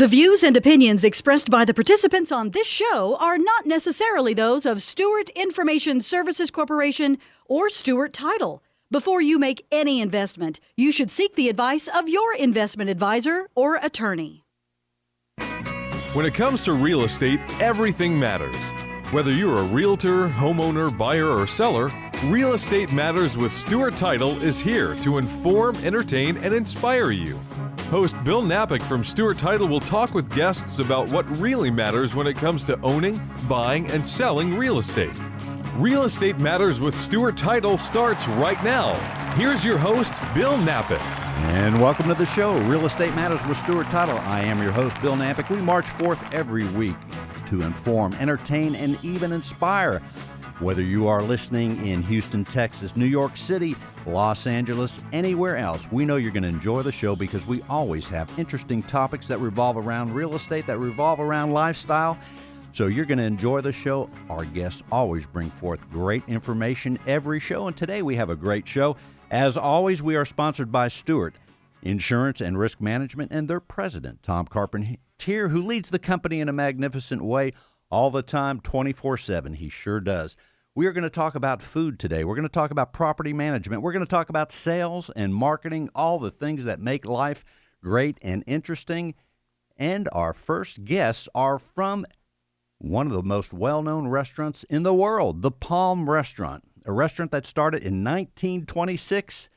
The views and opinions expressed by the participants on this show are not necessarily those of Stewart Information Services Corporation or Stewart Title. Before you make any investment, you should seek the advice of your investment advisor or attorney. When it comes to real estate, everything matters. Whether you're a realtor, homeowner, buyer, or seller, Real Estate Matters with Stewart Title is here to inform, entertain, and inspire you. Host Bill Napick from Stewart Title will talk with guests about what really matters when it comes to owning, buying, and selling real estate. Real Estate Matters with Stewart Title starts right now. Here's your host, Bill Napick. And welcome to the show, Real Estate Matters with Stewart Title. I am your host, Bill Napick. We march forth every week to inform, entertain, and even inspire. Whether you are listening in Houston, Texas, New York City, Los Angeles, anywhere else, we know you're going to enjoy the show because we always have interesting topics that revolve around real estate, that revolve around lifestyle. So you're going to enjoy the show. Our guests always bring forth great information every show, and today we have a great show. As always, we are sponsored by Stewart Insurance and Risk Management and their president, Tom Carpentier, who leads the company in a magnificent way all the time, 24/7. He sure does. We are going to talk about food today. We're going to talk about property management. We're going to talk about sales and marketing, all the things that make life great and interesting. And our first guests are from one of the most well-known restaurants in the world, the Palm Restaurant, a restaurant that started in 1926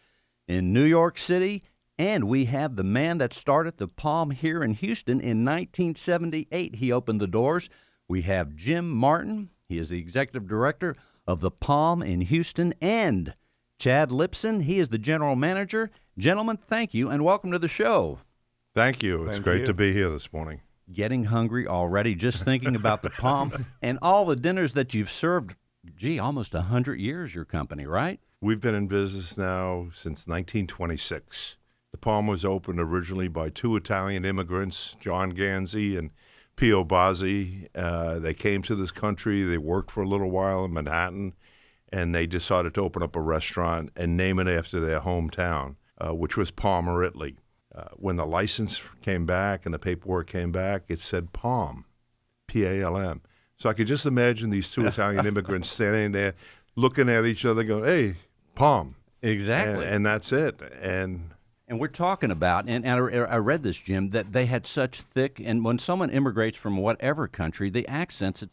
in New York City. And we have the man that started the Palm here in Houston in 1978. He opened the doors. We have Jim Martin. He is the executive director of the Palm in Houston, and Chad Lipson. He is the general manager. Gentlemen, thank you, and welcome to the show. Thank you. It's great to be here this morning. Getting hungry already, just thinking about the Palm and all the dinners that you've served. Gee, almost 100 years, your company, right? We've been in business now since 1926. The Palm was opened originally by two Italian immigrants, John Ganzi and Pio Bazzi. They came to this country. They worked for a little while in Manhattan, and they decided to open up a restaurant and name it after their hometown, which was Palmer, Italy. When the license came back and the paperwork came back, it said Palm, P-A-L-M. So I could just imagine these two Italian immigrants standing there looking at each other going, hey, Palm. Exactly. And that's it. And we're talking about, and I read this, Jim, that they had such thick, and when someone immigrates from whatever country, the accents,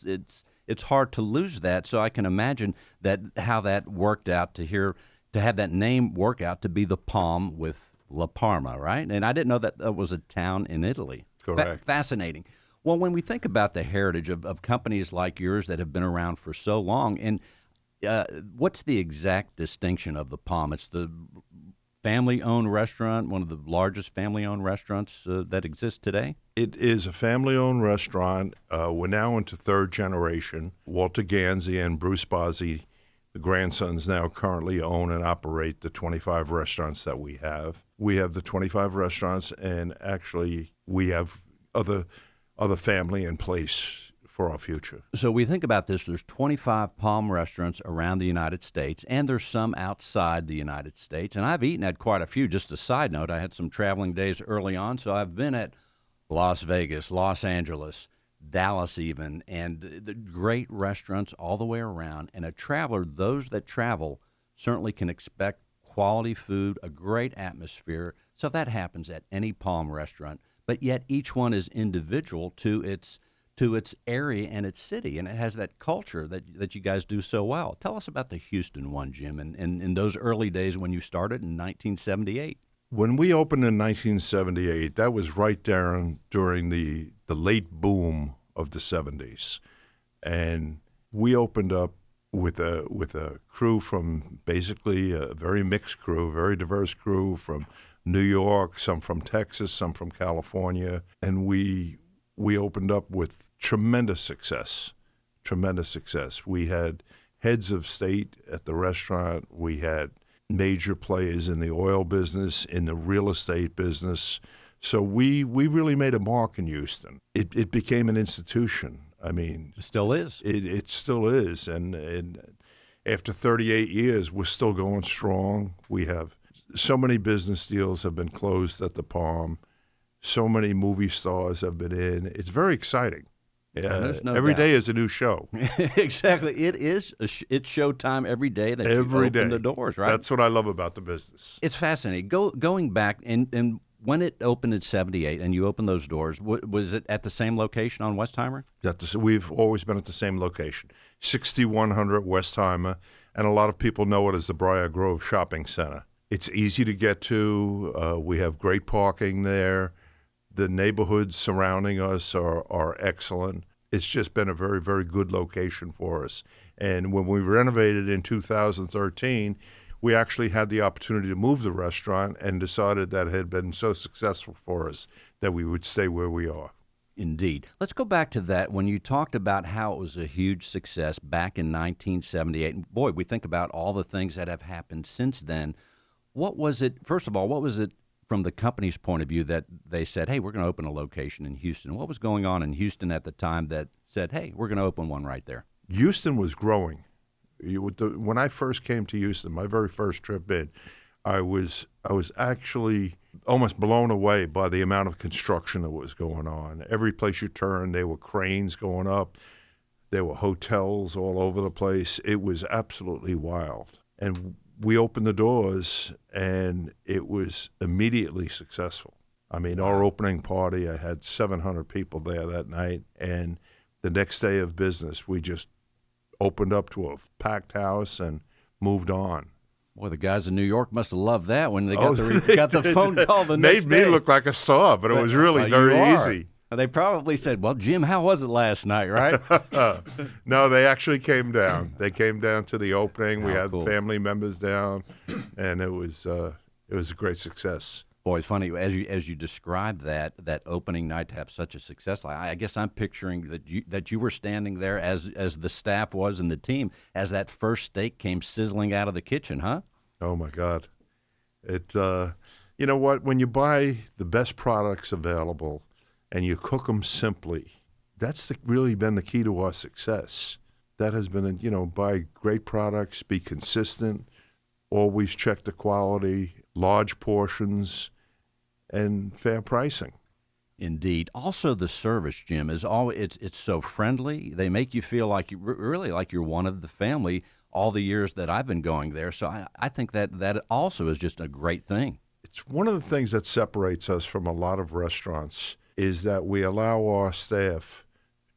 it's hard to lose that. So I can imagine that how that worked out to have that name work out to be the Palm with La Parma, right? And I didn't know that was a town in Italy. Correct. Fascinating. Well, when we think about the heritage of companies like yours that have been around for so long, and what's the exact distinction of the Palm? It's the family-owned restaurant, one of the largest family-owned restaurants that exists today? It is a family-owned restaurant. We're now into third generation. Walter Ganzi and Bruce Bazzi, the grandsons, now currently own and operate the 25 restaurants that we have. We have the 25 restaurants, and actually we have other family in place for our future. So we think about this, there's 25 Palm restaurants around the United States, and there's some outside the United States. And I've eaten at quite a few. Just a side note, I had some traveling days early on, so I've been at Las Vegas, Los Angeles, Dallas even, and the great restaurants all the way around. And a traveler, those that travel, certainly can expect quality food, a great atmosphere. So that happens at any Palm restaurant. But yet each one is individual to its area and its city, and it has that culture that you guys do so well. Tell us about the Houston one, Jim, and in those early days when you started in 1978. When we opened in 1978, that was right during the late boom of the 70s. And we opened up with a crew from basically a very mixed crew, very diverse crew from New York, some from Texas, some from California, and we opened up with tremendous success. We had heads of state at the restaurant. We had major players in the oil business, in the real estate business. So we really made a mark in Houston. It became an institution. I mean, it still is. It still is. And after 38 years, we're still going strong. We have so many business deals have been closed at the Palm. So many movie stars have been in. It's very exciting. there's no Every doubt. day is a new show. Exactly. It is. It's showtime every day that you Every open day. the doors, right? That's what I love about the business. It's fascinating. Going back, and when it opened in 78 and you opened those doors, was it at the same location on Westheimer? We've always been at the same location, 6100 Westheimer, and a lot of people know it as the Briar Grove Shopping Center. It's easy to get to. We have great parking there. The neighborhoods surrounding us are excellent. It's just been a very, very good location for us. And when we renovated in 2013, we actually had the opportunity to move the restaurant and decided that it had been so successful for us that we would stay where we are. Indeed. Let's go back to that when you talked about how it was a huge success back in 1978. And boy, we think about all the things that have happened since then. What was it, first of all, what was it from the company's point of view that they said, hey, we're going to open a location in Houston? What was going on in Houston at the time that said, hey, we're going to open one right there? Houston was growing. When I first came to Houston, my very first trip in, I was actually almost blown away by the amount of construction that was going on. Every place you turned, there were cranes going up. There were hotels all over the place. It was absolutely wild. And we opened the doors, and it was immediately successful. I mean, our opening party, I had 700 people there that night, and the next day of business, we just opened up to a packed house and moved on. Boy, the guys in New York must have loved that when they got the phone call the next day. Made me look like a star, but it was really very easy. They probably said, well, Jim, how was it last night, right? No, they actually came down. They came down to the opening. We had cool. family members down, and it was a great success. Boy, it's funny as you described that opening night to have such a success. I guess I'm picturing that you were standing there as the staff was and the team as that first steak came sizzling out of the kitchen, huh? Oh my God! It you know what? When you buy the best products available and you cook them simply, that's really been the key to our success. That has been, buy great products, be consistent, always check the quality, large portions, and fair pricing. Indeed. Also, the service, Jim, is always it's so friendly. They make you feel like really like you're one of the family. All the years that I've been going there, so I think that also is just a great thing. It's one of the things that separates us from a lot of restaurants is that we allow our staff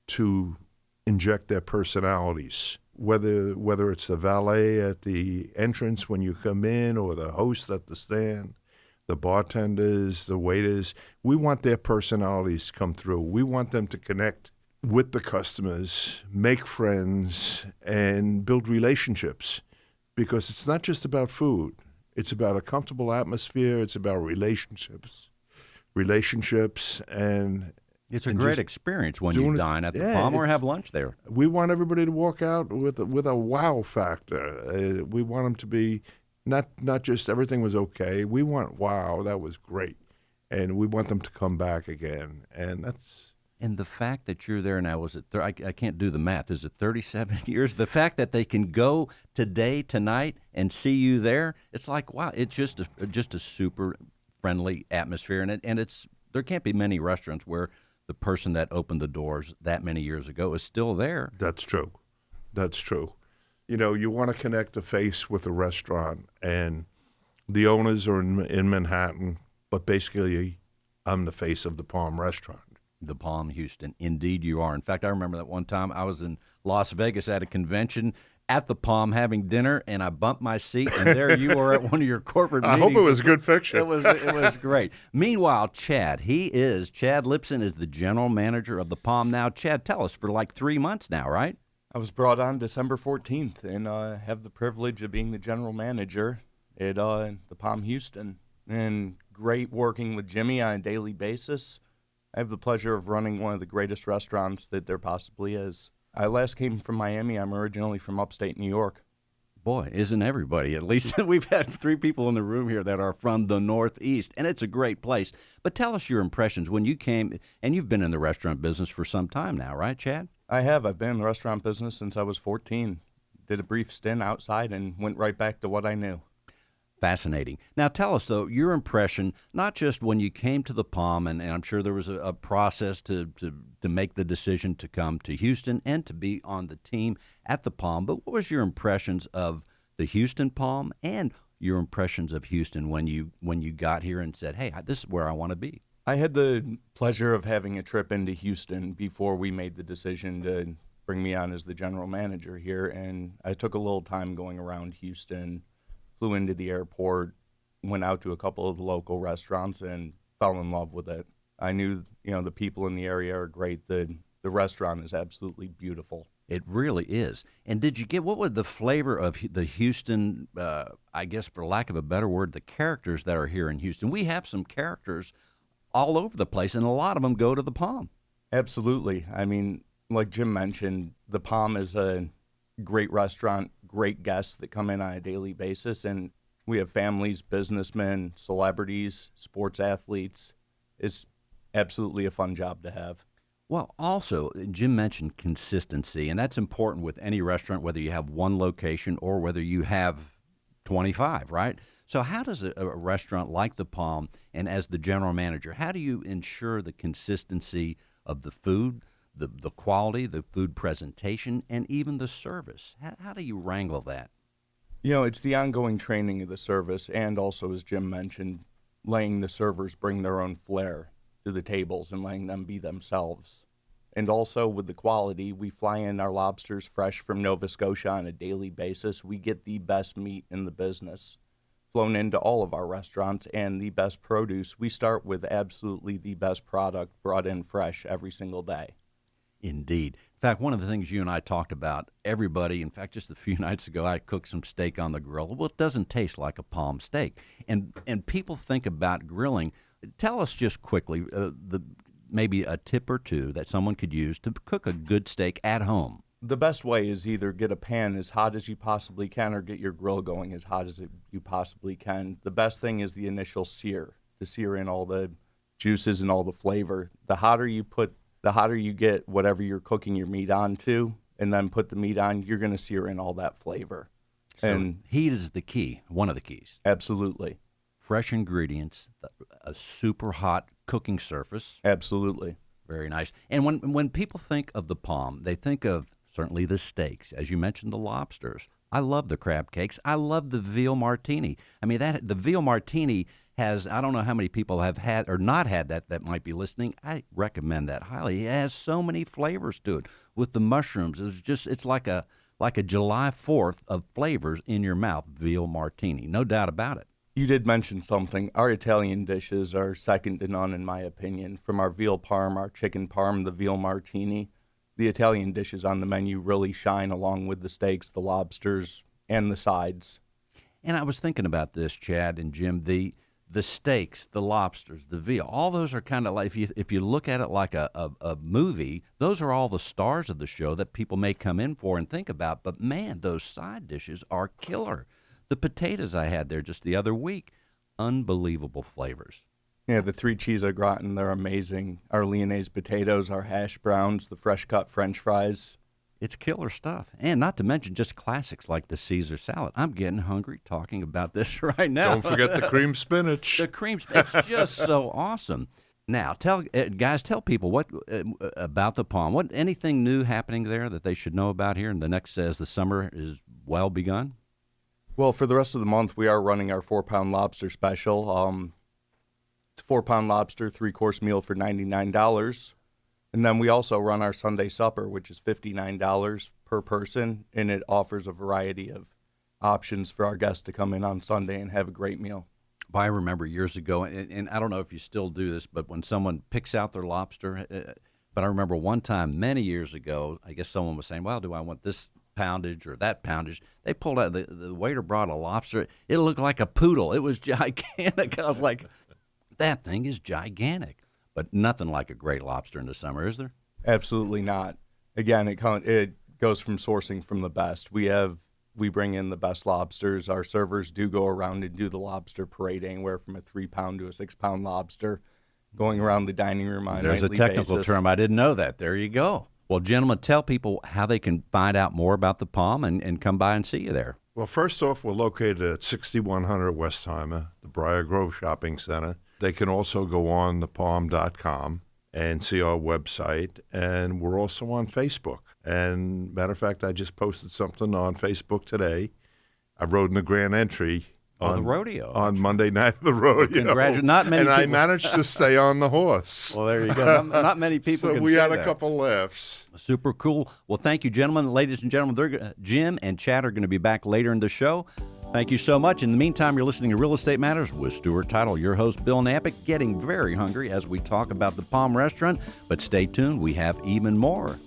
to inject their personalities, whether it's the valet at the entrance when you come in or the host at the stand, the bartenders, the waiters. We want their personalities to come through. We want them to connect with the customers, make friends, and build relationships, because it's not just about food. It's about a comfortable atmosphere. It's about relationships, and it's a great experience when you dine at the Palm or have lunch there. We want everybody to walk out with a wow factor. We want them to be not just everything was okay. We want wow, that was great, and we want them to come back again. And the fact that you're there now, I can't do the math. Is it 37 years? The fact that they can go tonight, and see you there, it's like, wow, it's just a super friendly atmosphere. And there can't be many restaurants where the person that opened the doors that many years ago is still there. That's true. You want to connect the face with the restaurant, and the owners are in Manhattan, but basically I'm the face of the Palm restaurant. The Palm, Houston. Indeed, you are. In fact, I remember that one time I was in Las Vegas at a convention at the Palm having dinner, and I bumped my seat, and there you were at one of your corporate meetings. I hope it was good fiction. It was great. Meanwhile, Chad Lipson is the general manager of the Palm now. Chad, tell us, for like 3 months now, right? I was brought on December 14th and have the privilege of being the general manager at the Palm Houston, and great working with Jimmy on a daily basis. I have the pleasure of running one of the greatest restaurants that there possibly is. I last came from Miami. I'm originally from upstate New York. Boy, isn't everybody? At least we've had 3 people in the room here that are from the Northeast, and it's a great place. But tell us your impressions when you came, and you've been in the restaurant business for some time now, right, Chad? I have. I've been in the restaurant business since I was 14. Did a brief stint outside and went right back to what I knew. Fascinating. Now tell us, though, your impression, not just when you came to the Palm, and I'm sure there was a process to make the decision to come to Houston and to be on the team at the Palm, but what was your impressions of the Houston Palm and your impressions of Houston when you got here and said, hey, this is where I want to be? I had the pleasure of having a trip into Houston before we made the decision to bring me on as the general manager here, and I took a little time going around Houston, flew into the airport, went out to a couple of the local restaurants, and fell in love with it. I knew, the people in the area are great. The restaurant is absolutely beautiful. It really is. And did you get, what was the flavor of the Houston, I guess for lack of a better word, the characters that are here in Houston? We have some characters all over the place, and a lot of them go to the Palm. Absolutely. I mean, like Jim mentioned, the Palm is a great restaurant, great guests that come in on a daily basis, and we have families, businessmen, celebrities, sports athletes. It's absolutely a fun job to have. Well, also, Jim mentioned consistency, and that's important with any restaurant, whether you have one location or whether you have 25, right? So how does a restaurant like the Palm, and as the general manager, how do you ensure the consistency of the food, the quality, the food presentation, and even the service? How do you wrangle that? It's the ongoing training of the service, and also, as Jim mentioned, letting the servers bring their own flair to the tables and letting them be themselves. And also with the quality, we fly in our lobsters fresh from Nova Scotia on a daily basis. We get the best meat in the business flown into all of our restaurants, and the best produce. We start with absolutely the best product brought in fresh every single day. Indeed. In fact, one of the things you and I talked about, everybody, in fact, just a few nights ago, I cooked some steak on the grill. Well, it doesn't taste like a Palm steak. And people think about grilling. Tell us just quickly, maybe a tip or two that someone could use to cook a good steak at home. The best way is either get a pan as hot as you possibly can or get your grill going as hot as you possibly can. The best thing is the initial sear, to sear in all the juices and all the flavor. The hotter you get whatever you're cooking your meat onto, and then put the meat on, you're going to sear in all that flavor. So and heat is the key, one of the keys. Absolutely. Fresh ingredients, a super hot cooking surface. Absolutely. Very nice. And when people think of the Palm, they think of certainly the steaks, as you mentioned, the lobsters. I love the crab cakes. I love the veal martini. I mean, the veal martini has, I don't know how many people have had or not had that might be listening. I recommend that highly. It has so many flavors to it with the mushrooms. It's like a July 4th of flavors in your mouth, veal martini. No doubt about it. You did mention something. Our Italian dishes are second to none, in my opinion. From our veal parm, our chicken parm, the veal martini, the Italian dishes on the menu really shine along with the steaks, the lobsters, and the sides. And I was thinking about this, Chad and Jim, the steaks, the lobsters, the veal, all those are kind of like, if you look at it like a movie, those are all the stars of the show that people may come in for and think about. But, man, those side dishes are killer. The potatoes I had there just the other week, unbelievable flavors. Yeah, the 3 cheese au gratin, they're amazing. Our Lyonnaise potatoes, our hash browns, the fresh cut French fries. It's killer stuff. And not to mention just classics like the Caesar salad. I'm getting hungry talking about this right now. Don't forget the cream spinach. The cream spinach, it's just so awesome. Now, tell people what about the Palm. Anything new happening there that they should know about here in the next, as the summer is well begun? Well, for the rest of the month, we are running our 4-pound lobster special. It's a 4-pound lobster, 3-course meal for $99. And then we also run our Sunday supper, which is $59 per person, and it offers a variety of options for our guests to come in on Sunday and have a great meal. I remember years ago, and I don't know if you still do this, but when someone picks out their lobster, but I remember one time many years ago, I guess someone was saying, well, do I want this poundage or that poundage? They pulled out, the waiter brought a lobster. It looked like a poodle. It was gigantic. I was like, that thing is gigantic. But nothing like a great lobster in the summer, is there? Absolutely not. Again, it goes from sourcing from the best. We bring in the best lobsters. Our servers do go around and do the lobster parade, anywhere from a 3-pound to a 6-pound lobster, going around the dining room on a nightly basis. There's a technical term. I didn't know that. There you go. Well, gentlemen, tell people how they can find out more about the Palm and come by and see you there. Well, first off, we're located at 6100 Westheimer, the Briar Grove Shopping Center. They can also go on thepalm.com and see our website, and we're also on Facebook. And matter of fact, I just posted something on Facebook today. I rode in the grand entry the rodeo. On Monday night of the rodeo. Congratulations. Not many and people. I managed to stay on the horse. Well, there you go. Not many people So can we say had that. a couple laughs. Super cool. Well, thank you, gentlemen. Ladies and gentlemen, Jim and Chad are going to be back later in the show. Thank you so much. In the meantime, you're listening to Real Estate Matters with Stuart Title. Your host, Bill Napick, getting very hungry as we talk about the Palm Restaurant. But stay tuned. We have even more.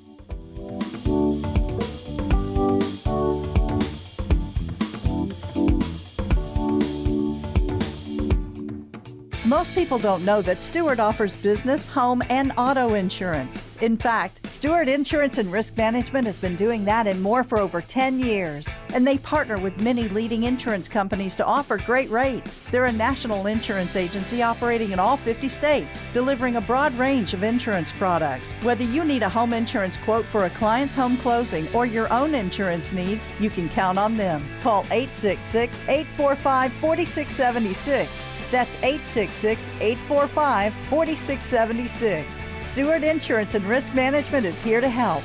Most people don't know that Stewart offers business, home, and auto insurance. In fact, Stewart Insurance and Risk Management has been doing that and more for over 10 years. And they partner with many leading insurance companies to offer great rates. They're a national insurance agency operating in all 50 states, delivering a broad range of insurance products. Whether you need a home insurance quote for a client's home closing or your own insurance needs, you can count on them. Call 866-845-4676. That's 866-845-4676. Stewart Insurance and Risk Management is here to help.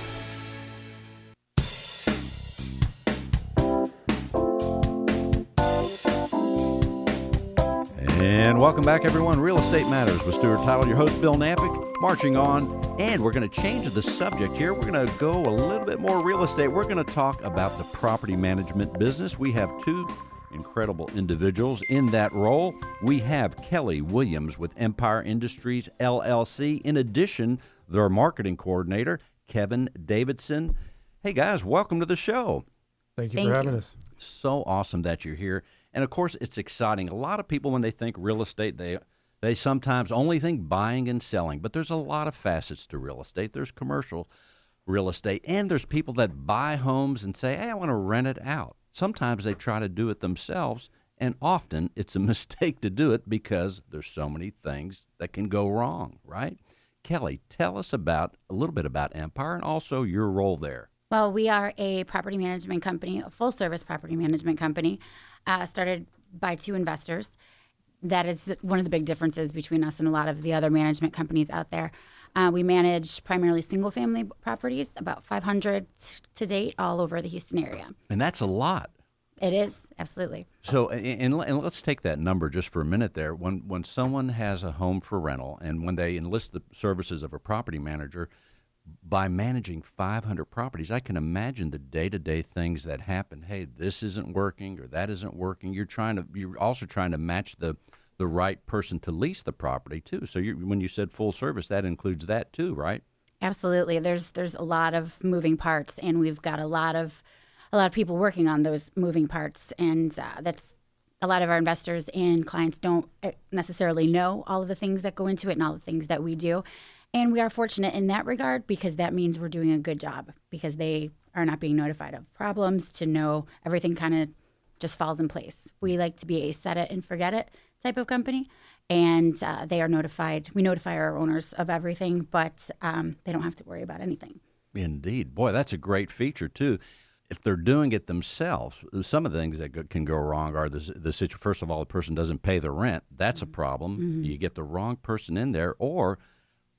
And welcome back, everyone. Real Estate Matters with Stuart Title, your host, Bill Napick, marching on. And we're going to change the subject here. We're going to go a little bit more real estate. We're going to talk about the property management business. We have two incredible individuals in that role. We have Kelly Williams with Empire Industries, LLC. In addition, their marketing coordinator, Kevin Davidson. Hey, guys, welcome to the show. Thank you for having us. So awesome that you're here. And, of course, it's exciting. A lot of people, when they think real estate, they sometimes only think buying and selling. But there's a lot of facets to real estate. There's commercial real estate, and there's people that buy homes and say, hey, I want to rent it out. Sometimes they try to do it themselves, and often it's a mistake to do it because there's so many things that can go wrong, right? Kelly, tell us a little bit about Empire and also your role there. Well, we are a property management company, a full-service property management company, started by two investors. That is one of the big differences between us and a lot of the other management companies out there. We manage primarily single-family properties, about 500 to date, all over the Houston area. And that's a lot. It is, absolutely. So, and let's take that number just for a minute there. When someone has a home for rental and when they enlist the services of a property manager, by managing 500 properties, I can imagine the day-to-day things that happen. Hey, this isn't working or that isn't working. You're also trying to match the right person to lease the property too. So when you said full service, that includes that too, right? Absolutely. There's a lot of moving parts, and we've got a lot of people working on those moving parts, and that's a lot of our investors and clients don't necessarily know all of the things that go into it and all the things that we do. And we are fortunate in that regard because that means we're doing a good job because they are not being notified of problems to know everything kind of just falls in place. We like to be a set it and forget it type of company, and they are notified. We notify our owners of everything, but they don't have to worry about anything. Indeed. Boy, that's a great feature, too. If they're doing it themselves, some of the things that can go wrong are the situation. First of all, the person doesn't pay the rent. That's a problem. Mm-hmm. You get the wrong person in there, or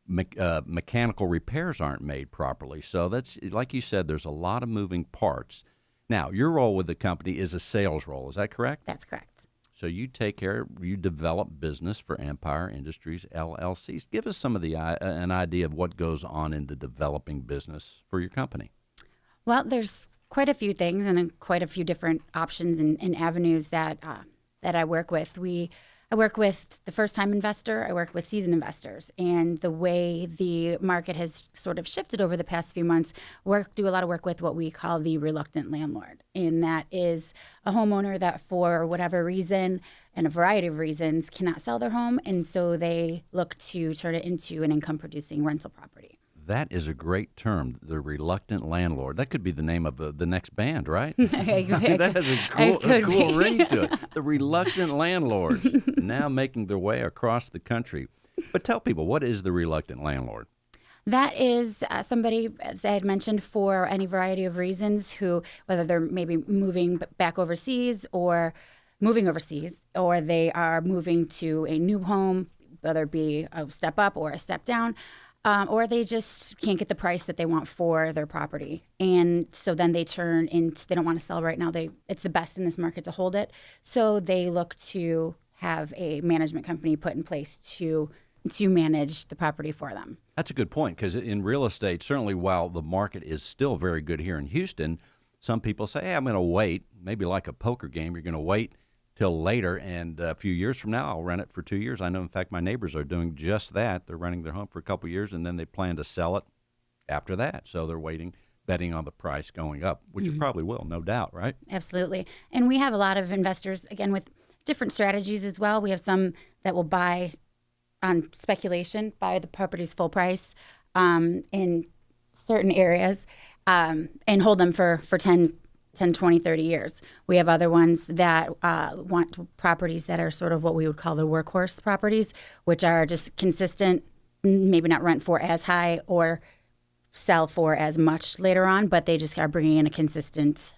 mechanical repairs aren't made properly. So that's, like you said, there's a lot of moving parts. Now, your role with the company is a sales role. Is that correct? That's correct. So you develop business for Empire Industries, LLCs. Give us some of an idea of what goes on in the developing business for your company. Well, there's quite a few things and quite a few different options and avenues that I work with. I work with the first-time investor. I work with seasoned investors. And the way the market has sort of shifted over the past few months, do a lot of work with what we call the reluctant landlord. And that is a homeowner that for whatever reason and a variety of reasons cannot sell their home. And so they look to turn it into an income-producing rental property. That is a great term, the reluctant landlord. That could be the name of the next band, right? That has a cool ring to it. The reluctant landlords now making their way across the country. But tell people, what is the reluctant landlord? That is somebody, as I had mentioned, for any variety of reasons, who, whether they're maybe moving back overseas or moving overseas, or they are moving to a new home, whether it be a step up or a step down, or they just can't get the price that they want for their property. And so then they turn into, they don't want to sell right now. It's the best in this market to hold it. So they look to have a management company put in place to manage the property for them. That's a good point, because in real estate, certainly while the market is still very good here in Houston, some people say, hey, I'm going to wait, maybe like a poker game, you're going to wait till later, and a few years from now, I'll rent it for 2 years. I know, in fact, my neighbors are doing just that. They're renting their home for a couple of years, and then they plan to sell it after that. So they're waiting, betting on the price going up, which it probably will, no doubt, right? Absolutely. And we have a lot of investors, again, with different strategies as well. We have some that will buy on speculation, buy the property's full price in certain areas and hold them for 10, 20, 30 years. We have other ones that want properties that are sort of what we would call the workhorse properties, which are just consistent, maybe not rent for as high or sell for as much later on, but they just are bringing in a consistent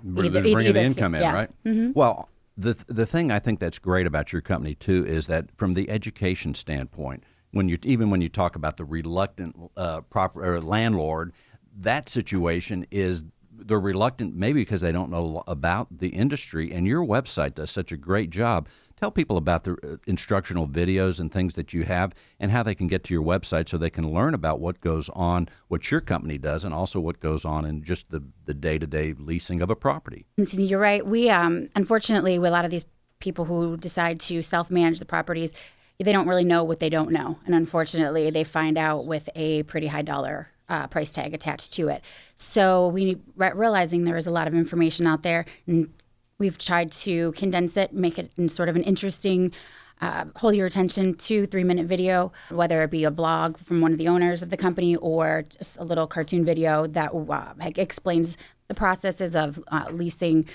Bringing the income in, yeah. right? Mm-hmm. Well, the thing I think that's great about your company too is that from the education standpoint, when you talk about the reluctant landlord, that situation is they're reluctant maybe because they don't know about the industry, and your website does such a great job. Tell people about the instructional videos and things that you have and how they can get to your website so they can learn about what goes on, what your company does, and also what goes on in just the day-to-day leasing of a property. You're right. We, unfortunately, with a lot of these people who decide to self-manage the properties, they don't really know what they don't know. And unfortunately, they find out with a pretty high dollar price tag attached to it. So we realizing there is a lot of information out there, and we've tried to condense it, make it in sort of an interesting, hold your attention 2-3-minute video, whether it be a blog from one of the owners of the company or just a little cartoon video that explains the processes of leasing,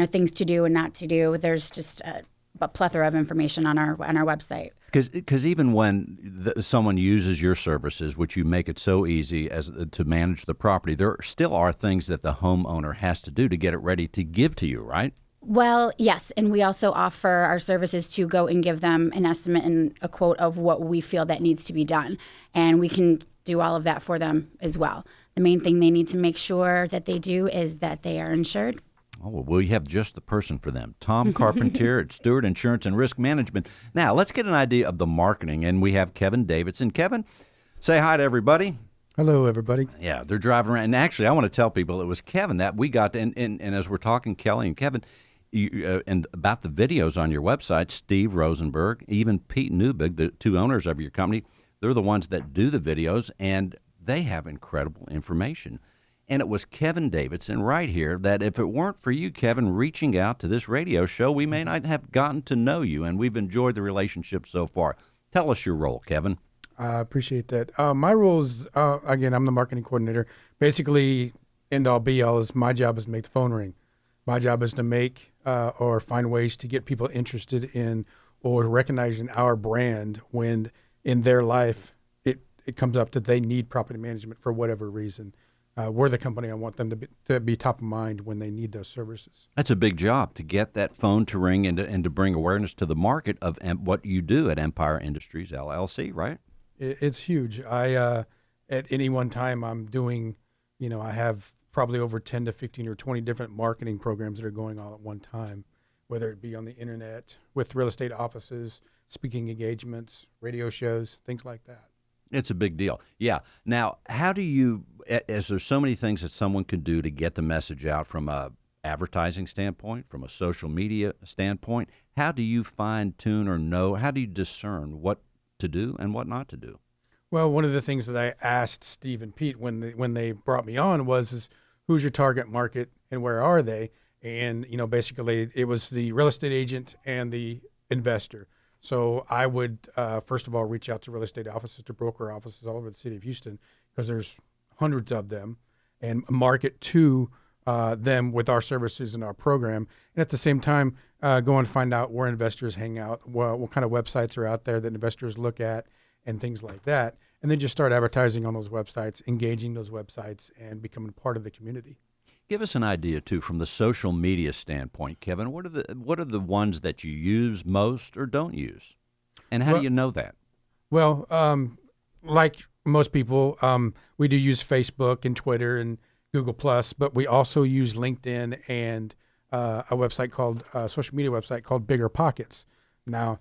things to do and not to do. There's just a plethora of information on our website. Because even when someone uses your services, which you make it so easy as to manage the property, there still are things that the homeowner has to do to get it ready to give to you, right? Well, yes, and we also offer our services to go and give them an estimate and a quote of what we feel that needs to be done, and we can do all of that for them as well. The main thing they need to make sure that they do is that they are insured. Oh, well, we have just the person for them. Tom Carpentier at Stewart Insurance and Risk Management. Now, let's get an idea of the marketing, and we have Kevin Davidson. Kevin, say hi to everybody. Hello, everybody. Yeah, they're driving around. And actually, I want to tell people it was Kevin that we got to, and as we're talking, Kelly and Kevin, and about the videos on your website, Steve Rosenberg, even Pete Newbig, the two owners of your company, they're the ones that do the videos, and they have incredible information. And it was Kevin Davidson right here that if it weren't for you, Kevin, reaching out to this radio show, we may not have gotten to know you, and we've enjoyed the relationship so far. Tell us your role, Kevin. I appreciate that. My role is, again, I'm the marketing coordinator. Basically, end all be all is my job is to make the phone ring. My job is to make or find ways to get people interested in or recognizing our brand when in their life it comes up that they need property management for whatever reason. We're the company I want them to be top of mind when they need those services. That's a big job to get that phone to ring and to bring awareness to the market of what you do at Empire Industries LLC, right? It's huge. At any one time I'm doing, I have probably over 10 to 15 or 20 different marketing programs that are going on at one time, whether it be on the internet, with real estate offices, speaking engagements, radio shows, things like that. It's a big deal. Yeah. Now, how do you, as there's so many things that someone can do to get the message out from a advertising standpoint, from a social media standpoint, how do you fine tune or know, how do you discern what to do and what not to do? Well, one of the things that I asked Steve and Pete when they brought me on was who's your target market and where are they? And, basically it was the real estate agent and the investor. So I would, first of all, reach out to real estate offices, to broker offices all over the city of Houston, because there's hundreds of them, and market to them with our services and our program. And at the same time, go and find out where investors hang out, what kind of websites are out there that investors look at, and things like that. and then just start advertising on those websites, engaging those websites, and becoming part of the community. Give us an idea too, from the social media standpoint, Kevin. What are the ones that you use most or don't use, and how do you know that? Well, like most people, we do use Facebook and Twitter and Google Plus, but we also use LinkedIn and a website called social media website called Bigger Pockets. Now,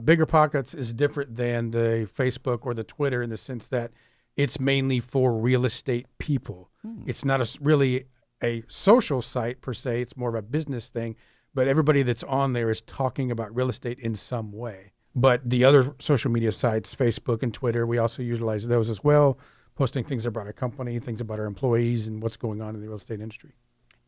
Bigger Pockets is different than the Facebook or the Twitter in the sense that it's mainly for real estate people. It's not really a social site per se. It's more of a business thing, but everybody that's on there is talking about real estate in some way. But the other social media sites, Facebook and Twitter, we also utilize those as well, posting things about our company, things about our employees, and what's going on in the real estate industry.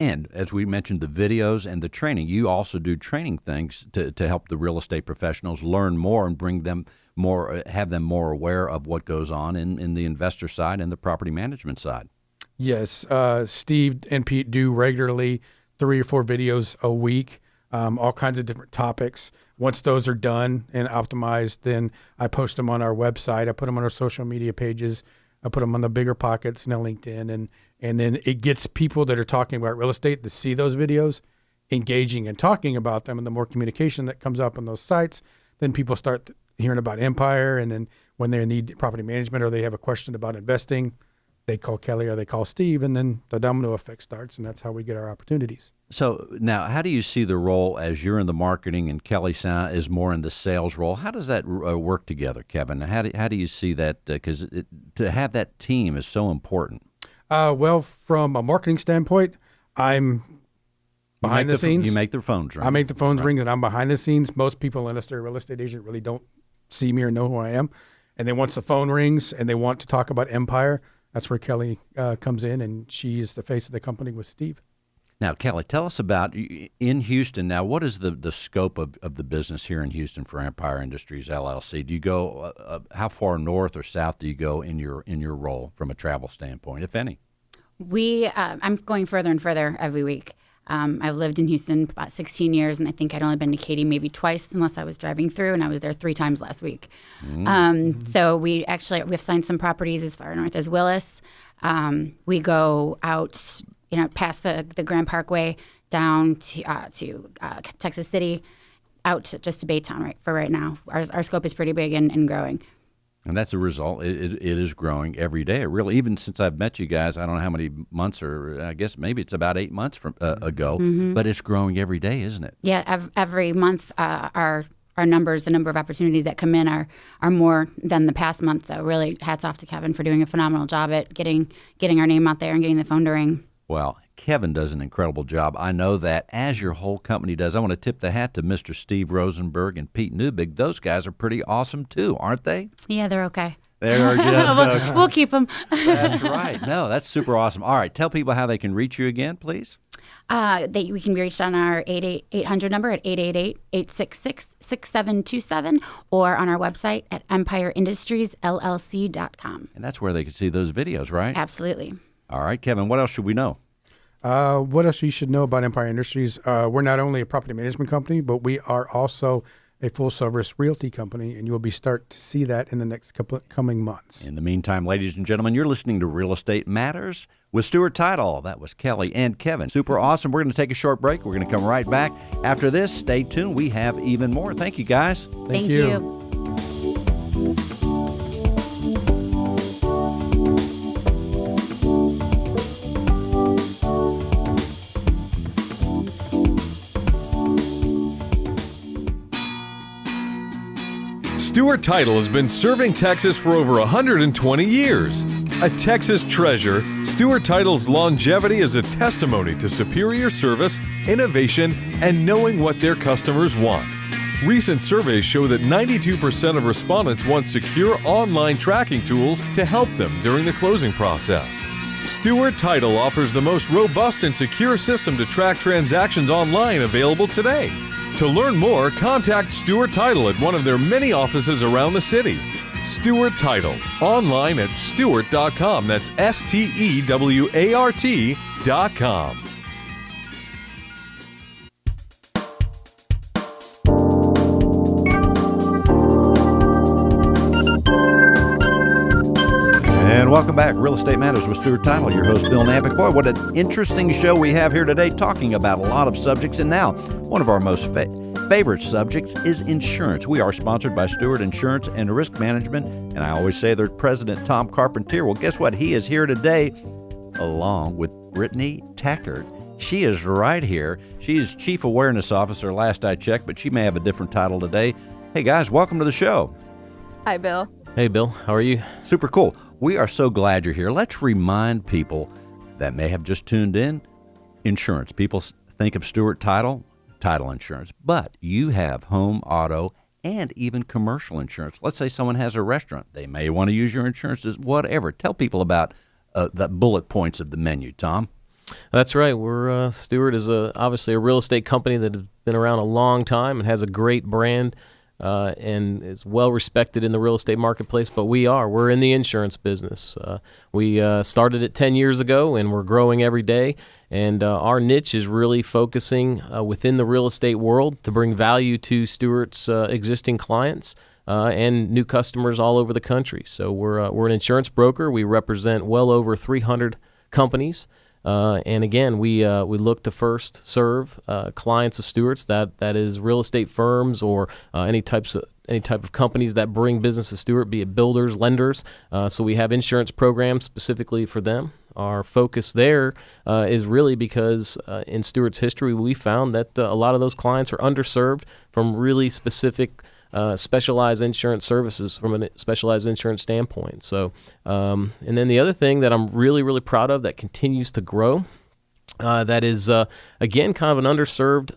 And as we mentioned, the videos and the training, you also do training things to help the real estate professionals learn more and bring them more, have them more aware of what goes on in the investor side and the property management side. Yes, Steve and Pete do regularly 3 or 4 videos a week, all kinds of different topics. Once those are done and optimized, then I post them on our website. I put them on our social media pages. I put them on the Bigger Pockets and the LinkedIn, and then it gets people that are talking about real estate to see those videos, engaging and talking about them. And the more communication that comes up on those sites, then people start hearing about Empire. And then when they need property management or they have a question about investing, they call Kelly or they call Steve, and then the domino effect starts, and that's how we get our opportunities. So now, how do you see the role as you're in the marketing and Kelly is more in the sales role? How does that work together, Kevin? How do you see that? Because to have that team is so important. Well, from a marketing standpoint, I'm behind the scenes. You make the phones ring. I make the phones ring, and I'm behind the scenes. Most people, unless they're a real estate agent, really don't see me or know who I am. And then once the phone rings and they want to talk about Empire, that's where Kelly comes in, and she's the face of the company with Steve. Now, Kelly, tell us about in Houston. Now, what is the scope of the business here in Houston for Empire Industries LLC? Do you go how far north or south do you go in your role from a travel standpoint, if any? I'm going further and further every week. I've lived in Houston about 16 years, and I think I'd only been to Katy maybe twice, unless I was driving through, and I was there 3 times last week. So we've signed some properties as far north as Willis. We go out, past the Grand Parkway down to Texas City, out just to Baytown right now. Our scope is pretty big and growing. And that's a result. It is growing every day. Really, even since I've met you guys, I don't know how many months, or I guess maybe it's about 8 months ago, but it's growing every day, isn't it? Yeah, every month our numbers, the number of opportunities that come in are more than the past month. So really, hats off to Kevin for doing a phenomenal job at getting our name out there and getting the phone to ring. Well, Kevin does an incredible job. I know that, as your whole company does. I want to tip the hat to Mr. Steve Rosenberg and Pete Newbig. Those guys are pretty awesome, too, aren't they? Yeah, they're okay. They're just okay. We'll keep them. That's right. No, that's super awesome. All right, tell people how they can reach you again, please. We can be reached on our 800 number at 888-866-6727 or on our website at empireindustriesllc.com. And that's where they can see those videos, right? Absolutely. All right, Kevin, what else should we know? What else you should know about Empire Industries? We're not only a property management company, but we are also a full-service realty company, and you will start to see that in the next couple of coming months. In the meantime, ladies and gentlemen, you're listening to Real Estate Matters with Stuart Title. That was Kelly and Kevin. Super awesome. We're going to take a short break. We're going to come right back. After this, stay tuned. We have even more. Thank you, guys. Thank you. Stuart Title has been serving Texas for over 120 years. A Texas treasure, Stuart Title's longevity is a testimony to superior service, innovation, and knowing what their customers want. Recent surveys show that 92% of respondents want secure online tracking tools to help them during the closing process. Stuart Title offers the most robust and secure system to track transactions online available today. To learn more, contact Stuart Title at one of their many offices around the city. Stuart Title, online at Stuart.com. That's STEWART.com. welcome back. Real Estate Matters with Stuart Title, your host, Bill Nampick. Boy, what an interesting show we have here today, talking about a lot of subjects. And now, one of our most favorite subjects is insurance. We are sponsored by Stewart Insurance and Risk Management, and I always say their president, Tom Carpentier. Well, guess what? He is here today along with Brittany Tackert. She is right here. She is Chief Awareness Officer last I checked, but she may have a different title today. Hey, guys, welcome to the show. Hi, Bill. Hey, Bill. How are you? Super cool. We are so glad you're here. Let's remind people that may have just tuned in, insurance. People think of Stewart Title insurance, but you have home, auto, and even commercial insurance. Let's say someone has a restaurant. They may want to use your insurances, whatever. Tell people about the bullet points of the menu, Tom. That's right. We're Stewart is obviously a real estate company that has been around a long time and has a great brand. And is well respected in the real estate marketplace, but we're in the insurance business. We started it 10 years ago, and we're growing every day. And our niche is really focusing within the real estate world to bring value to Stewart's existing clients and new customers all over the country. So we're an insurance broker. We represent well over 300 companies. And again, we look to first serve clients of Stewart's, that is real estate firms or any type of companies that bring business to Stewart, be it builders, lenders. So we have insurance programs specifically for them. Our focus there is really because in Stewart's history, we found that a lot of those clients are underserved from really specific specialized insurance services from a specialized insurance standpoint. So, and then the other thing that I'm really, really proud of that continues to grow, that is, again, kind of an underserved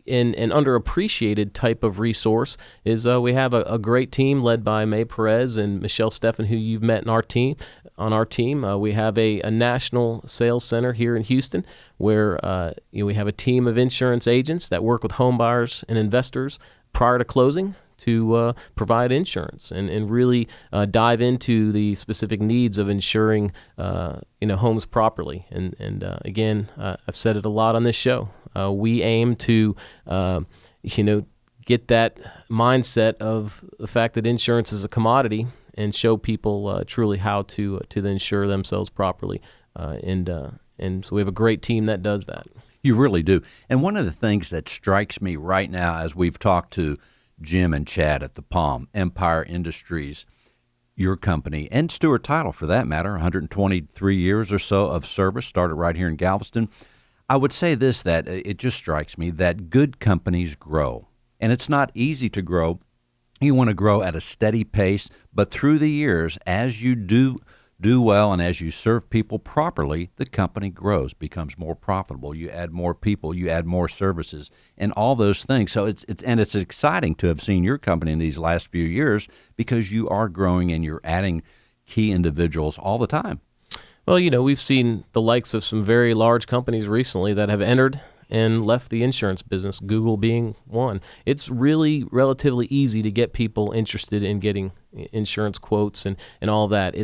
and underappreciated type of resource is we have a great team led by May Perez and Michelle Steffen, who you've met on our team. We have a national sales center here in Houston where we have a team of insurance agents that work with home buyers and investors prior to closing to provide insurance and really dive into the specific needs of insuring homes properly. And again, I've said it a lot on this show. We aim to get that mindset of the fact that insurance is a commodity and show people truly how to insure themselves properly. And so we have a great team that does that. You really do. And one of the things that strikes me right now as we've talked to Jim and Chad at the Palm, Empire Industries, your company, and Stewart Title for that matter, 123 years or so of service, started right here in Galveston. I would say this, that it just strikes me that good companies grow. And it's not easy to grow. You want to grow at a steady pace, but through the years, as you do well and as you serve people properly, the company grows, becomes more profitable. You add more people, you add more services, and all those things. So it's exciting to have seen your company in these last few years because you are growing and you're adding key individuals all the time. Well, we've seen the likes of some very large companies recently that have entered and left the insurance business, Google being one. It's really relatively easy to get people interested in getting insurance quotes and all of that.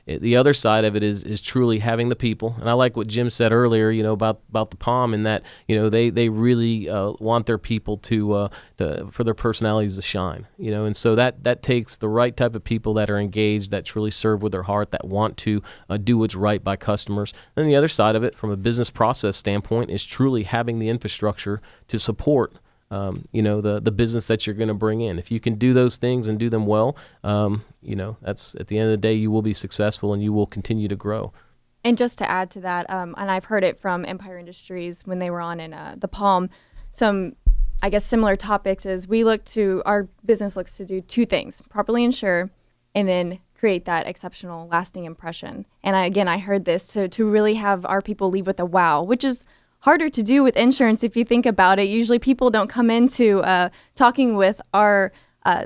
The other side of it is truly having the people. And I like what Jim said earlier, about the Palm, and that, they really want their people to for their personalities to shine, and so that takes the right type of people that are engaged, that truly serve with their heart, that want to do what's right by customers. And the other side of it, from a business process standpoint, is truly having the infrastructure to support the business that you're going to bring in. If you can do those things and do them well, that's at the end of the day, you will be successful and you will continue to grow. And just to add to that, and I've heard it from Empire Industries when they were on in the Palm, some, I guess, similar topics is our business looks to do two things: properly insure and then create that exceptional lasting impression. And I heard this to really have our people leave with a wow, which is harder to do with insurance if you think about it. Usually people don't come into talking with our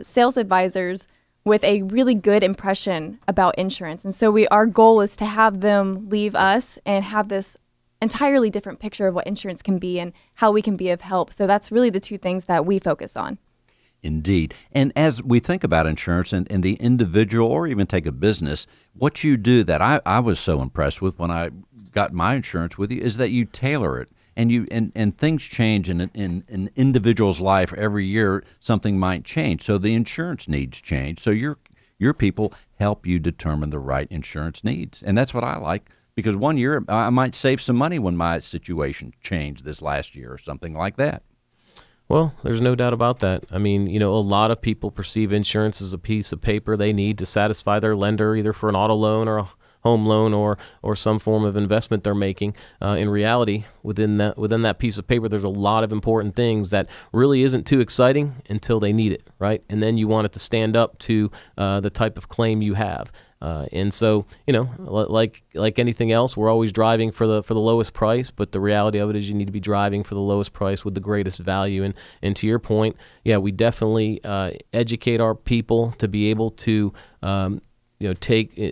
sales advisors with a really good impression about insurance. And so our goal is to have them leave us and have this entirely different picture of what insurance can be and how we can be of help. So that's really the two things that we focus on. Indeed. And as we think about insurance and the individual, or even take a business, what you do that I was so impressed with when I got my insurance with you is that you tailor it. And things change in an individual's life every year. Something might change, so the insurance needs change. So you're your people help you determine the right insurance needs. And that's what I like, because one year I might save some money when my situation changed this last year or something like that. Well, there's no doubt about that. I mean, a lot of people perceive insurance as a piece of paper they need to satisfy their lender, either for an auto loan or a home loan or some form of investment they're making. In reality, within that piece of paper, there's a lot of important things that really isn't too exciting until they need it, right? And then you want it to stand up to the type of claim you have. And so, like anything else, we're always driving for the lowest price. But the reality of it is, you need to be driving for the lowest price with the greatest value. And to your point, yeah, we definitely educate our people to be able to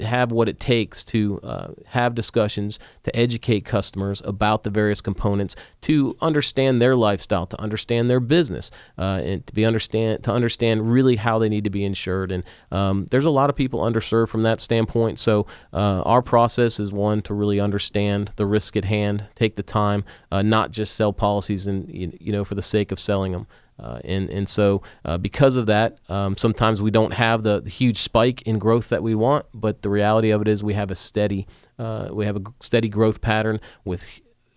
have what it takes to have discussions, to educate customers about the various components, to understand their lifestyle, to understand their business, and to understand really how they need to be insured. And there's a lot of people underserved from that standpoint. So our process is one to really understand the risk at hand, take the time, not just sell policies and for the sake of selling them. And so because of that, sometimes we don't have the huge spike in growth that we want, but the reality of it is we have a steady growth pattern with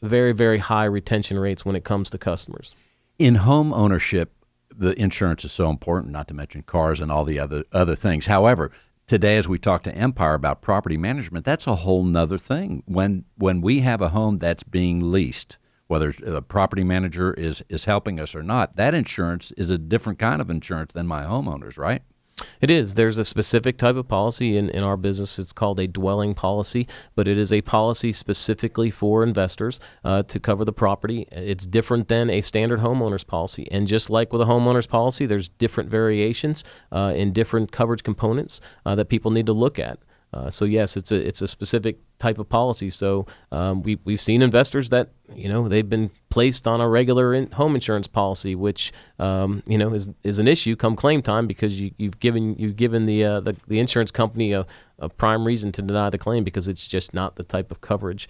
very, very high retention rates when it comes to customers. In home ownership, the insurance is so important, not to mention cars and all the other things. However, today, as we talk to Empire about property management, that's a whole nother thing. When we have a home that's being leased, whether the property manager is helping us or not, that insurance is a different kind of insurance than my homeowners, right? It is. There's a specific type of policy in our business. It's called a dwelling policy, but it is a policy specifically for investors to cover the property. It's different than a standard homeowner's policy. And just like with a homeowner's policy, there's different variations in different coverage components that people need to look at. So yes, it's a specific type of policy. So we've seen investors that they've been placed on a regular home insurance policy, which is an issue come claim time, because you've given the insurance company a prime reason to deny the claim, because it's just not the type of coverage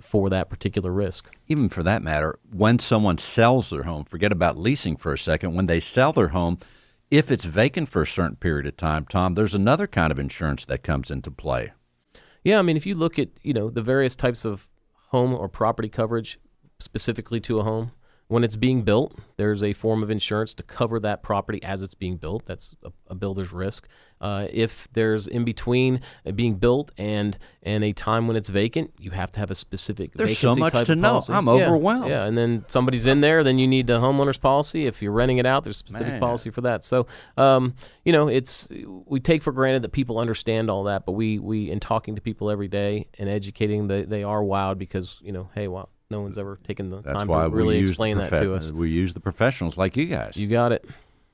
for that particular risk. Even for that matter, when someone sells their home, forget about leasing for a second. When they sell their home, if it's vacant for a certain period of time, Tom, there's another kind of insurance that comes into play. Yeah, I mean, if you look at, the various types of home or property coverage specifically to a home, when it's being built, there's a form of insurance to cover that property as it's being built. That's a builder's risk. If there's in between being built and a time when it's vacant, you have to have a specific There's vacancy so much type to of know. policy. I'm overwhelmed. Yeah, and then somebody's in there, then you need the homeowner's policy. If you're renting it out, there's a specific policy for that. So, we take for granted that people understand all that, but we in talking to people every day and educating, they are wowed because, hey, wow. No one's ever taken the time to really explain that to us. We use the professionals like you guys. You got it.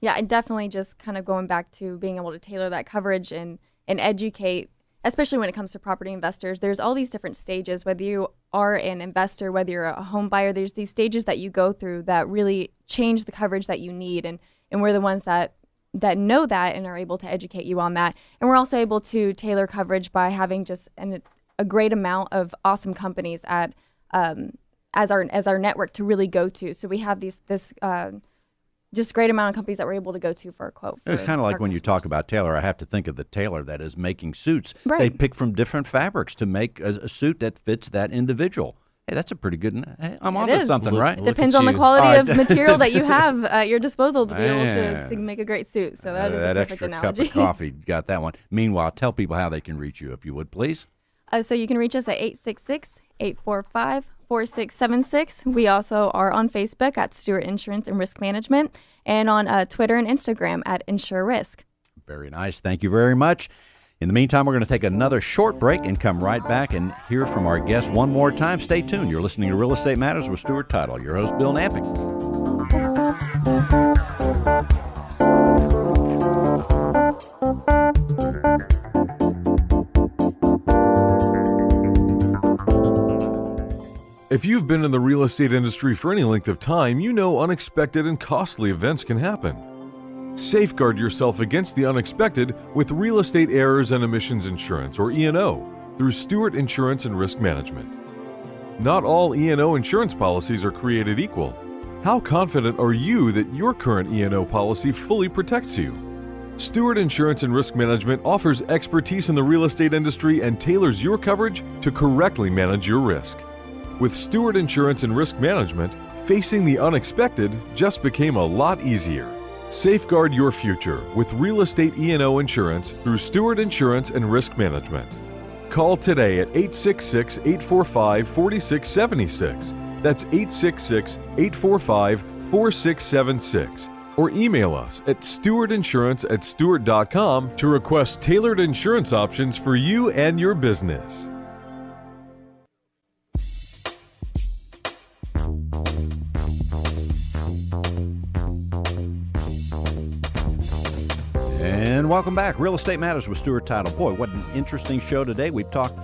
Yeah, and definitely just kind of going back to being able to tailor that coverage and educate, especially when it comes to property investors. There's all these different stages, whether you are an investor, whether you're a home buyer, there's these stages that you go through that really change the coverage that you need. And we're the ones that know that and are able to educate you on that. And we're also able to tailor coverage by having just a great amount of awesome companies at as our network to really go to. So we have this just great amount of companies that we're able to go to for a quote. It's kind of like when you talk about tailor, I have to think of the tailor that is making suits. Right. They pick from different fabrics to make a suit that fits that individual. Hey, that's a pretty good. Hey, I'm onto something, right? It depends on the quality of material that you have at your disposal to be able to make a great suit. So that is a perfect extra analogy. Cup of coffee, got that one. Meanwhile, tell people how they can reach you, if you would, please. So you can reach us at 866-845-4676. We also are on Facebook at Stewart Insurance and Risk Management, and on Twitter and Instagram at Insure Risk. Very nice. Thank you very much. In the meantime, we're going to take another short break and come right back and hear from our guests one more time. Stay tuned. You're listening to Real Estate Matters with Stewart Title. Your host, Bill Napick. If you've been in the real estate industry for any length of time, you know unexpected and costly events can happen. Safeguard yourself against the unexpected with Real Estate Errors and Omissions Insurance, or E&O, through Stewart Insurance and Risk Management. Not all E&O insurance policies are created equal. How confident are you that your current E&O policy fully protects you? Stewart Insurance and Risk Management offers expertise in the real estate industry and tailors your coverage to correctly manage your risk. With Stewart Insurance and Risk Management, facing the unexpected just became a lot easier. Safeguard your future with real estate E&O insurance through Stewart Insurance and Risk Management. Call today at 866-845-4676. That's 866-845-4676. Or email us at stewartinsurance@stewart.com to request tailored insurance options for you and your business. And welcome back. Real Estate Matters with Stewart Title. Boy, what an interesting show today. We've talked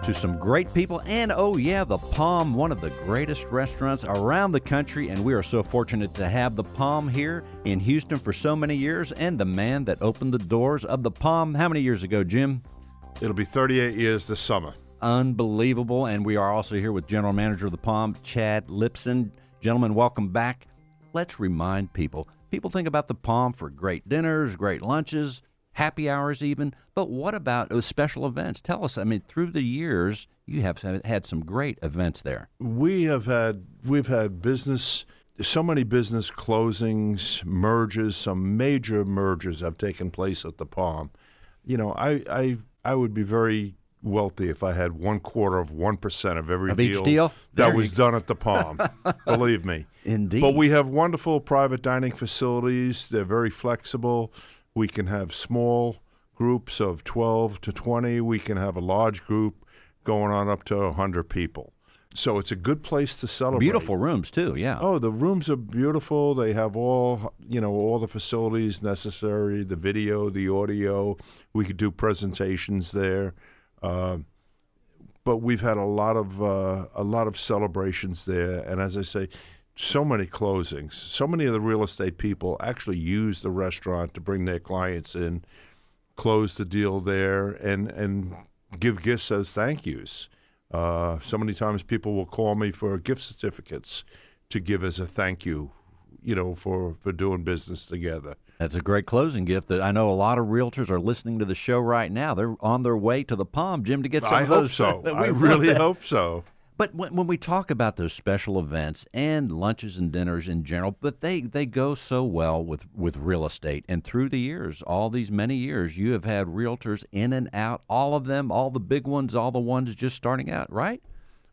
to some great people. And, oh, yeah, the Palm, one of the greatest restaurants around the country. And we are so fortunate to have the Palm here in Houston for so many years. And the man that opened the doors of the Palm, how many years ago, Jim? It'll be 38 years this summer. Unbelievable. And we are also here with General Manager of the Palm, Chad Lipson. Gentlemen, welcome back. Let's remind people. People think about the Palm for great dinners, great lunches, happy hours even. But what about special events? Tell us. I mean, through the years, you have had some great events there. We've had business, so many business closings, mergers, some major mergers have taken place at the Palm. You know, I would be very wealthy if I had 1/4% of every deal that was done at the Palm. Believe me. Indeed. But we have wonderful private dining facilities. They're very flexible. We can have small groups of 12 to 20. We can have a large group going on up to 100 people. So it's a good place to celebrate. Beautiful rooms, too, yeah. Oh, the rooms are beautiful. They have all the facilities necessary, the video, the audio. We could do presentations there. But we've had a lot of celebrations there, and as I say, so many closings. So many of the real estate people actually use the restaurant to bring their clients in, close the deal there, and give gifts as thank yous. So many times people will call me for gift certificates to give as a thank you, for doing business together. That's a great closing gift that I know a lot of realtors are listening to the show right now. They're on their way to the Palm, Jim, to get some of those. I hope so. I really hope so. But when we talk about those special events and lunches and dinners in general, but they go so well with real estate. And through the years, all these many years, you have had realtors in and out, all of them, all the big ones, all the ones just starting out, right?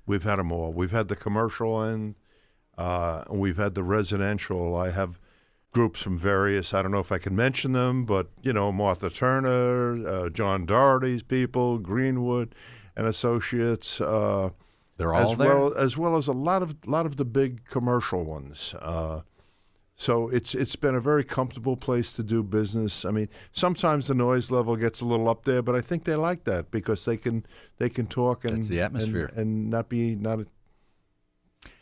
We've had them all. We've had the commercial end. We've had the residential. I have groups from various, I don't know if I can mention them, but, Martha Turner, John Doherty's people, Greenwood and Associates. They're all there? As well as a lot of the big commercial ones. So it's been a very comfortable place to do business. I mean, sometimes the noise level gets a little up there, but I think they like that because they can talk and that's the atmosphere and not be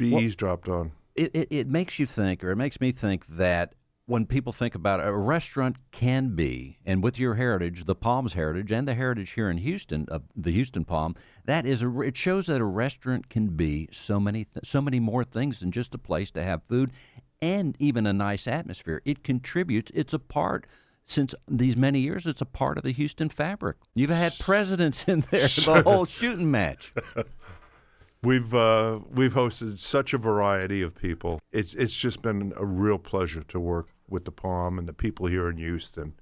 eavesdropped on. It makes you think, or it makes me think that when people think about it, a restaurant can be, and with your heritage, the Palm's heritage, and the heritage here in Houston, of the Houston Palm, it shows that a restaurant can be so many more things than just a place to have food and even a nice atmosphere. It contributes. It's a part. Since these many years, it's a part of the Houston fabric. You've had presidents in there, the whole shooting match. We've hosted such a variety of people. It's just been a real pleasure to work with the Palm and the people here in Houston.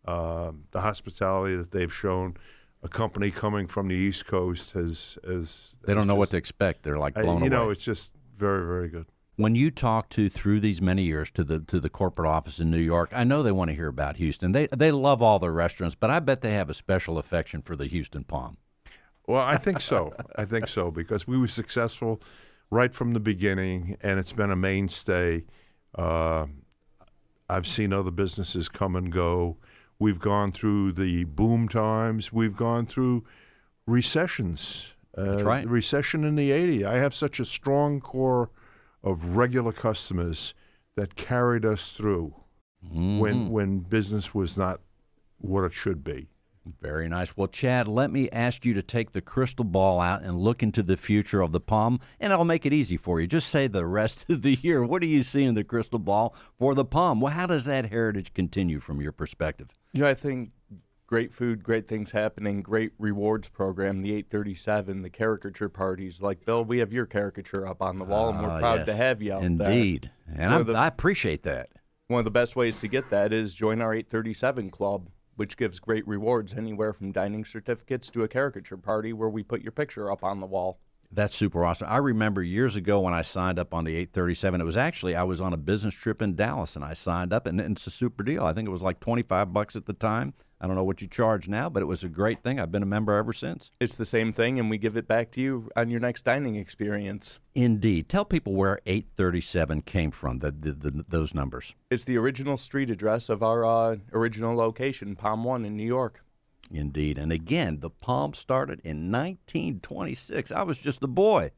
The hospitality that they've shown, a company coming from the East Coast they don't know what to expect. They're like blown away. It's just very, very good. When you talk through these many years to the corporate office in New York, I know they want to hear about Houston. They love all their restaurants, but I bet they have a special affection for the Houston Palm. Well, I think so. I think so because we were successful right from the beginning, and it's been a mainstay. I've seen other businesses come and go. We've gone through the boom times. We've gone through recessions. That's right. Recession in the 80s. I have such a strong core of regular customers that carried us through when business was not what it should be. Very nice. Well, Chad, let me ask you to take the crystal ball out and look into the future of the Palm, and I'll make it easy for you. Just say the rest of the year. What do you see in the crystal ball for the Palm? Well, how does that heritage continue from your perspective? I think great food, great things happening, great rewards program, the 837, the caricature parties. Like, Bill, we have your caricature up on the wall, and we're proud to have you out there. Indeed. And I appreciate that. One of the best ways to get that is join our 837 club, which gives great rewards anywhere from dining certificates to a caricature party where we put your picture up on the wall. That's super awesome. I remember years ago when I signed up on the 837, it was actually, I was on a business trip in Dallas, and I signed up, and it's a super deal. I think it was like $25 at the time. I don't know what you charge now, but it was a great thing. I've been a member ever since. It's the same thing, and we give it back to you on your next dining experience. Indeed. Tell people where 837 came from, those numbers. It's the original street address of our original location, Palm 1 in New York. Indeed. And again, the Palm started in 1926. I was just a boy.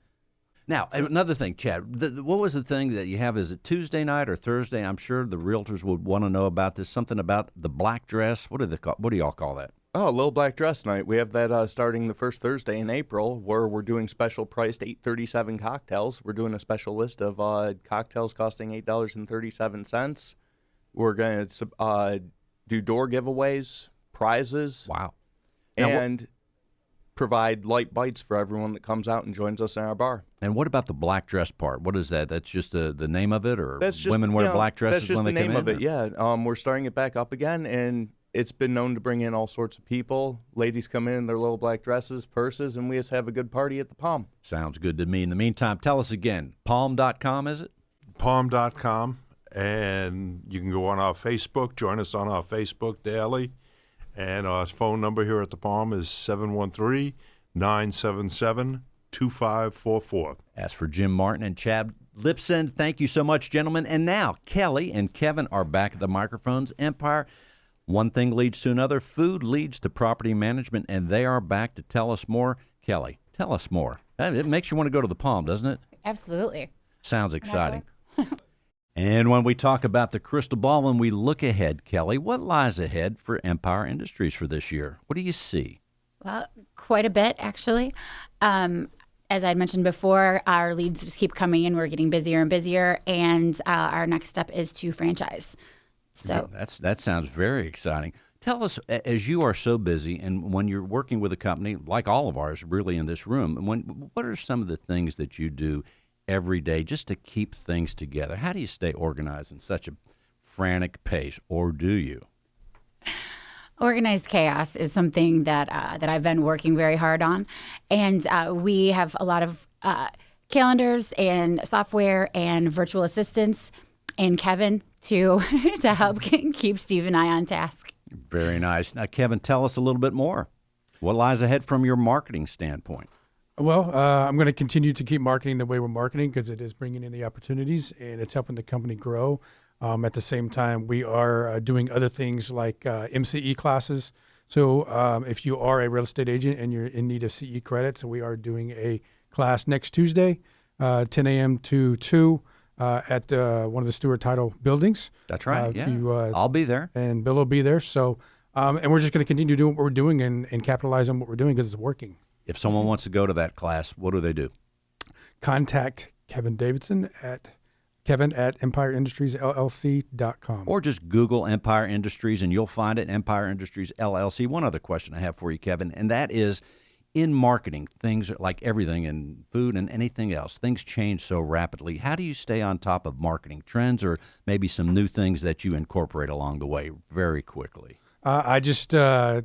Now, another thing, Chad, what was the thing that you have? Is it Tuesday night or Thursday? I'm sure the realtors would want to know about this. Something about the black dress. What do y'all call that? Oh, Little Black Dress Night. We have that starting the first Thursday in April, where we're doing special priced 837 cocktails. We're doing a special list of cocktails costing $8.37. We're going to do door giveaways, prizes. Wow. And provide light bites for everyone that comes out and joins us in our bar. And what about the black dress part? What is that? That's just the name of it, or that's just, women wear black dresses when they come in? That's just the name of it, yeah. We're starting it back up again, and it's been known to bring in all sorts of people. Ladies come in their little black dresses, purses, and we just have a good party at the Palm. Sounds good to me. In the meantime, tell us again, palm.com, is it? Palm.com, and you can go on our Facebook, join us on our Facebook daily. And our phone number here at the Palm is 713-977-2544. As for Jim Martin and Chad Lipson, thank you so much, gentlemen. And now Kelly and Kevin are back at the microphones. Empire, one thing leads to another. Food leads to property management, and they are back to tell us more. Kelly, tell us more. It makes you want to go to the Palm, doesn't it? Absolutely. Sounds exciting. And when we talk about the crystal ball, when we look ahead, Kelly, what lies ahead for Empire Industries for this year? What do you see? Well, quite a bit, actually. As I mentioned before, our leads just keep coming in. We're getting busier and busier, and our next step is to franchise. So that sounds very exciting. Tell us, as you are so busy, and when you're working with a company like all of ours, really in this room, what are some of the things that you do every day just to keep things together? How do you stay organized in such a frantic pace, or do you? Organized chaos is something that I've been working very hard on, and we have a lot of calendars and software and virtual assistants and Kevin to help keep Steve and I on task. Very nice. Now, Kevin, tell us a little bit more. What lies ahead from your marketing standpoint? Well, I'm going to continue to keep marketing the way we're marketing because it is bringing in the opportunities and it's helping the company grow. At the same time, we are doing other things like MCE classes. So if you are a real estate agent and you're in need of CE credits, we are doing a class next Tuesday, 10 a.m. to 2 at one of the Stewart Title buildings. That's right. I'll be there. And Bill will be there. So, and we're just going to continue doing what we're doing and capitalize on what we're doing because it's working. If someone wants to go to that class, what do they do? Contact Kevin Davidson at kevin@empireindustriesllc.com. Or just Google Empire Industries and you'll find it, Empire Industries LLC. One other question I have for you, Kevin, and that is, in marketing, things are like everything in food and anything else, things change so rapidly. How do you stay on top of marketing trends or maybe some new things that you incorporate along the way very quickly? I just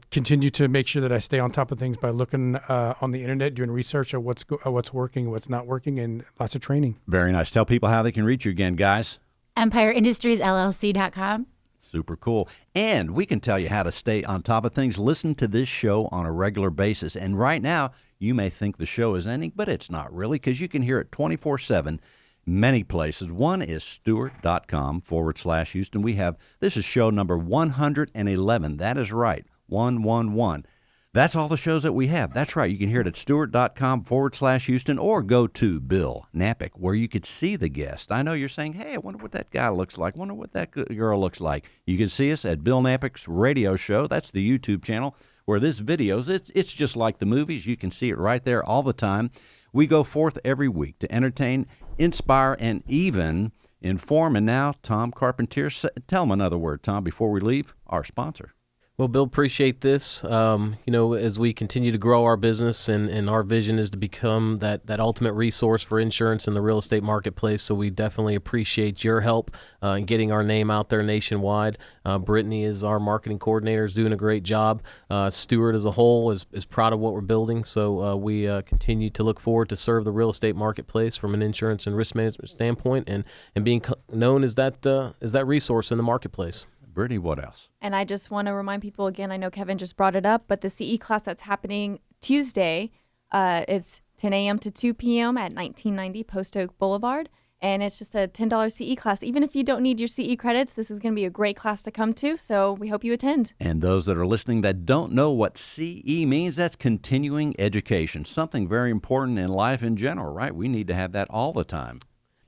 continue to make sure that I stay on top of things by looking on the internet, doing research of what's working, what's not working, and lots of training. Very nice. Tell people how they can reach you again, guys. EmpireIndustriesLLC.com. Super cool. And we can tell you how to stay on top of things. Listen to this show on a regular basis. And right now, you may think the show is ending, but it's not really, because you can hear it 24/7. Many places. One is Stewart.com/Houston. This is show number 111. That is right, 111. That's all the shows that we have. That's right. You can hear it at Stewart.com/Houston or go to Bill Napick, where you could see the guest. I know you're saying, hey, I wonder what that guy looks like. Wonder what that girl looks like. You can see us at Bill Napick's radio show. That's the YouTube channel where this videos, it's just like the movies. You can see it right there all the time. We go forth every week to entertain, inspire, and even inform. And now, Tom Carpentier, tell him another word, Tom, before we leave, our sponsor. Well, Bill, appreciate this. As we continue to grow our business, and our vision is to become that ultimate resource for insurance in the real estate marketplace. So we definitely appreciate your help in getting our name out there nationwide. Brittany is our marketing coordinator, is doing a great job. Stewart as a whole is proud of what we're building. So we continue to look forward to serve the real estate marketplace from an insurance and risk management standpoint, and being known as that resource in the marketplace. Brittany, what else? And I just want to remind people again, I know Kevin just brought it up, but the CE class that's happening Tuesday, it's 10 a.m. to 2 p.m. at 1990 Post Oak Boulevard. And it's just a $10 CE class. Even if you don't need your CE credits, this is going to be a great class to come to. So we hope you attend. And those that are listening that don't know what CE means, that's continuing education, something very important in life in general, right? We need to have that all the time.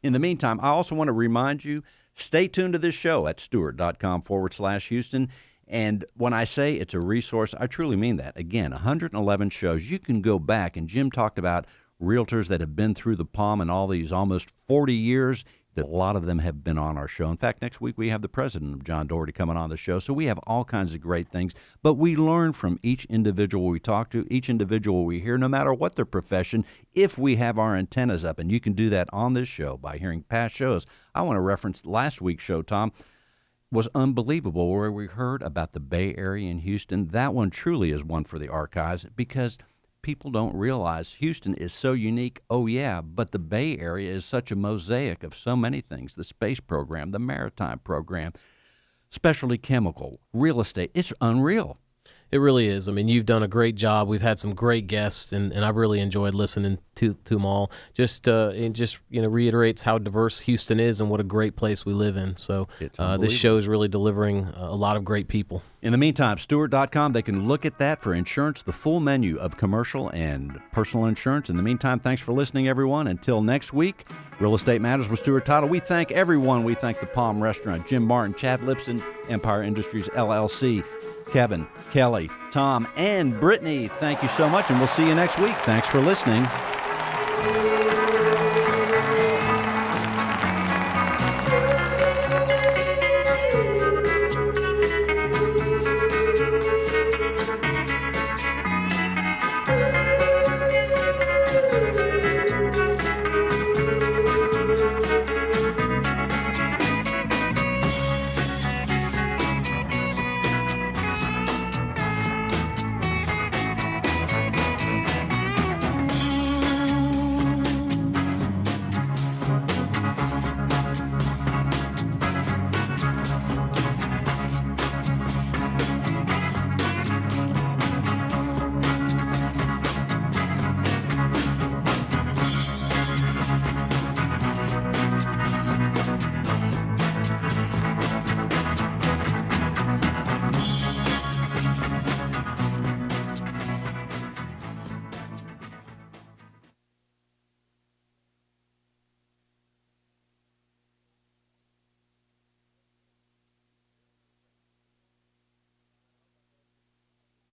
In the meantime, I also want to remind you, stay tuned to this show at stewart.com/Houston. And when I say it's a resource, I truly mean that. Again, 111 shows. You can go back, and Jim talked about realtors that have been through the Palm in all these almost 40 years. A lot of them have been on our show. In fact, next week we have the president of John Doherty coming on the show. So we have all kinds of great things. But we learn from each individual we talk to, each individual we hear, no matter what their profession, if we have our antennas up. And you can do that on this show by hearing past shows. I want to reference last week's show, Tom. Was unbelievable, where we heard about the Bay Area in Houston. That one truly is one for the archives, because people don't realize Houston is so unique. Oh, yeah, but the Bay Area is such a mosaic of so many things. The space program, the maritime program, specialty chemical, real estate. It's unreal. It really is. I mean, you've done a great job. We've had some great guests, and I've really enjoyed listening to them all. It just reiterates how diverse Houston is and what a great place we live in. So this show is really delivering a lot of great people. In the meantime, Stewart.com, they can look at that for insurance, the full menu of commercial and personal insurance. In the meantime, thanks for listening, everyone. Until next week, Real Estate Matters with Stewart Title. We thank everyone. We thank the Palm Restaurant, Jim Martin, Chad Lipson, Empire Industries, LLC, Kevin, Kelly, Tom, and Brittany. Thank you so much, and we'll see you next week. Thanks for listening.